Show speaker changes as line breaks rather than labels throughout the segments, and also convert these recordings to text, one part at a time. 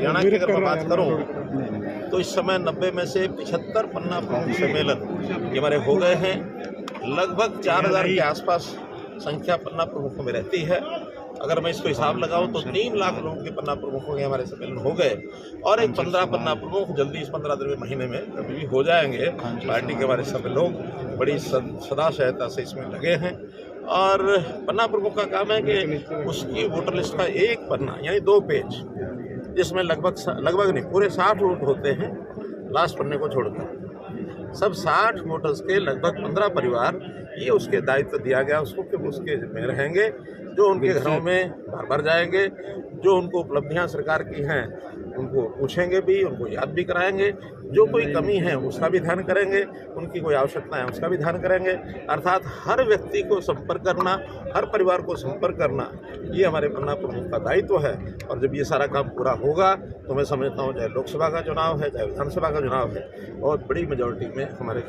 हरियाणा की अगर मैं बात करूं तो इस समय 90 में से 75 पन्ना प्रमुख सम्मेलन ये हमारे हो गए हैं। लगभग 4000 के आसपास संख्या पन्ना प्रमुखों में रहती है। अगर मैं इसको हिसाब लगाऊं तो 3 लाख लोगों के पन्ना प्रमुखों के हमारे सम्मेलन हो गए और एक 15 पन्ना प्रमुख जल्दी इस 15 दिन में महीने में कभी भी हो जाएंगे। पार्टी के हमारे सभी लोग बड़ी सदा सहायता से इसमें लगे हैं और पन्ना प्रमुख का काम है कि उसकी वोटर लिस्ट का एक पन्ना यानी 2 पेज जिसमें लगभग नहीं पूरे 60 वोट होते हैं लास्ट पन्ने को छोड़कर सब 60 वोटर्स के लगभग 15 परिवार ये उसके दायित्व दिया गया उसको कि उसके में रहेंगे, जो उनके घरों में बार बार जाएंगे, जो उनको उपलब्धियां सरकार की हैं उनको पूछेंगे भी, उनको याद भी कराएंगे, जो कोई कमी है उसका भी ध्यान करेंगे, उनकी कोई आवश्यकता है उसका भी ध्यान करेंगे। अर्थात हर व्यक्ति को संपर्क करना, हर परिवार को संपर्क करना ये हमारे पन्ना प्रमुख का दायित्व है। और जब ये सारा काम पूरा होगा तो मैं समझता हूँ चाहे लोकसभा का चुनाव है चाहे विधानसभा का चुनाव है बहुत बड़ी मेजोरिटी में हमारे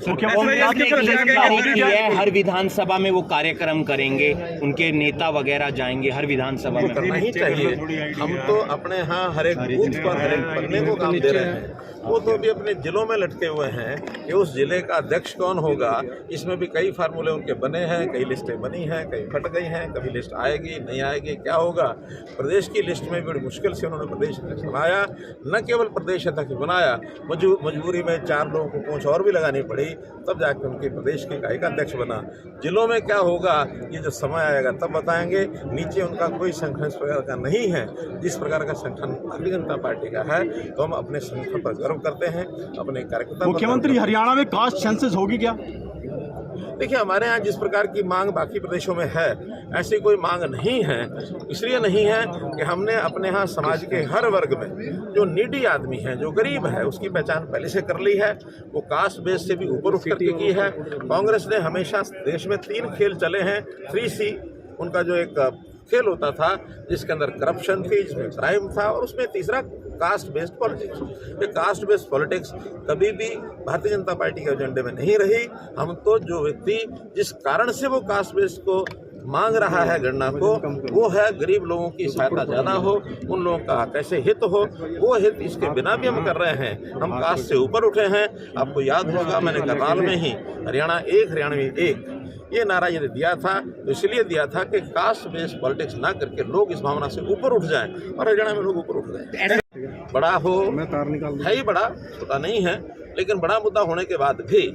हर विधानसभा में वो कार्यक्रम करेंगे, उनके नेता वगैरह जाएंगे हर विधानसभा में।
करना ही चाहिए। हम तो अपने यहाँ हर एक बूथ पर हर एक पन्ने को काम दे रहे हैं। वो तो अभी अपने जिलों में लटके हुए हैं कि उस जिले का अध्यक्ष कौन होगा। इसमें भी कई फार्मूले उनके बने हैं, कई लिस्टें बनी हैं, कई फट गई हैं, कभी लिस्ट आएगी नहीं आएगी क्या होगा। प्रदेश की लिस्ट में बड़ी मुश्किल से उन्होंने प्रदेश अध्यक्ष बनाया, न केवल प्रदेश अध्यक्ष बनाया, मजबूरी में 4 लोगों को पूंछ और भी लगानी पड़ी तब जाकर उनके प्रदेश के इकाई का अध्यक्ष बना। जिलों में क्या होगा ये जो समय आएगा तब बताएंगे। नीचे उनका कोई संगठन इस प्रकार का नहीं है जिस प्रकार का संगठन भारतीय जनता पार्टी का है, तो हम अपने संगठन पर गर्व करते हैं, अपने कार्यकर्ता।
मुख्यमंत्री हरियाणा में कास्ट सेंसस होगी क्या?
देखिए हमारे यहाँ जिस प्रकार की मांग बाकी प्रदेशों में है ऐसी कोई मांग नहीं है। इसलिए नहीं है कि हमने अपने यहाँ समाज के हर वर्ग में जो नीडी आदमी है, जो गरीब है, उसकी पहचान पहले से कर ली है। वो कास्ट बेस से भी ऊपर उठ करके की है। कांग्रेस ने हमेशा देश में 3 खेल चले हैं। 3C उनका जो एक खेल होता था जिसके अंदर करप्शन थी, जिसमें क्राइम था और उसमें तीसरा कास्ट बेस्ड पॉलिटिक्स। ये कास्ट बेस्ड पॉलिटिक्स कभी भी भारतीय जनता पार्टी के एजेंडे में नहीं रही। हम तो जो व्यक्ति जिस कारण से वो कास्ट बेस्ड को मांग रहा है गणना को, वो है गरीब लोगों की सहायता ज़्यादा हो, उन लोगों का कैसे हित हो, वो हित इसके बिना भी हम कर रहे हैं। हम कास्ट से ऊपर उठे हैं। आपको याद होगा मैंने करनाल में ही हरियाणा एक हरियाणवी एक ये नारा यदि दिया था तो इसलिए दिया था कि कास्ट बेस्ड पॉलिटिक्स ना करके लोग इस भावना से ऊपर उठ जाएं और हरियाणा में लोग ऊपर उठ गए। बड़ा हो है ही बड़ा, छोटा नहीं है, लेकिन बड़ा मुद्दा होने के बाद भी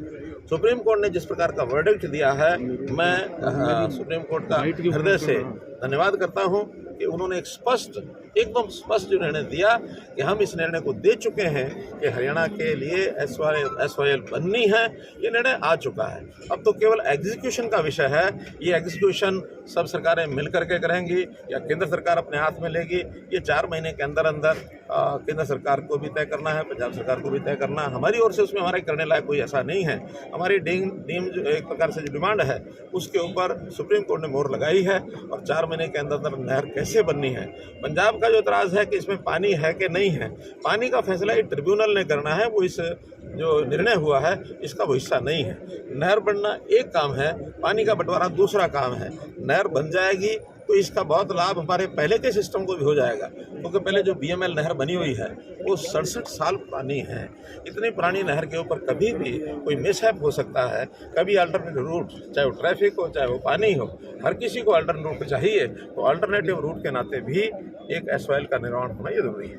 सुप्रीम कोर्ट ने जिस प्रकार का वर्डिक्ट दिया है, मैं सुप्रीम कोर्ट का हृदय से धन्यवाद करता हूं कि उन्होंने एकदम स्पष्ट जो निर्णय दिया कि हम इस निर्णय को दे चुके हैं कि हरियाणा के लिए SYL बननी है। ये निर्णय आ चुका है। अब तो केवल एग्जीक्यूशन का विषय है। ये एग्जीक्यूशन सब सरकारें मिल करके करेंगी या केंद्र सरकार अपने हाथ में लेगी। ये 4 महीने के अंदर अंदर केंद्र सरकार को भी तय करना है, पंजाब सरकार को भी तय करना है। हमारी ओर से उसमें हमारे करने लायक कोई ऐसा नहीं है। हमारी डीम जो एक प्रकार से जो डिमांड है उसके ऊपर सुप्रीम कोर्ट ने मोहर लगाई है और 4 महीने के अंदर अंदर नहर कैसे बननी है। पंजाब का जो एतराज़ है कि इसमें पानी है कि नहीं है, पानी का फैसला ये ट्रिब्यूनल ने करना है। वो इस जो निर्णय हुआ है इसका वो हिस्सा नहीं है। नहर बनना एक काम है, पानी का बंटवारा दूसरा काम है। नहर बन जाएगी तो इसका बहुत लाभ हमारे पहले के सिस्टम को भी हो जाएगा, क्योंकि पहले जो BML नहर बनी हुई है वो 67 साल पुरानी है। इतनी पुरानी नहर के ऊपर कभी भी कोई मिसहैप हो सकता है। कभी अल्टरनेटिव रूट, चाहे वो ट्रैफिक हो चाहे वो पानी हो, हर किसी को अल्टरनेटिव रूट चाहिए। तो अल्टरनेटिव रूट के नाते भी एक SYL का निर्माण होना ये जरूरी है।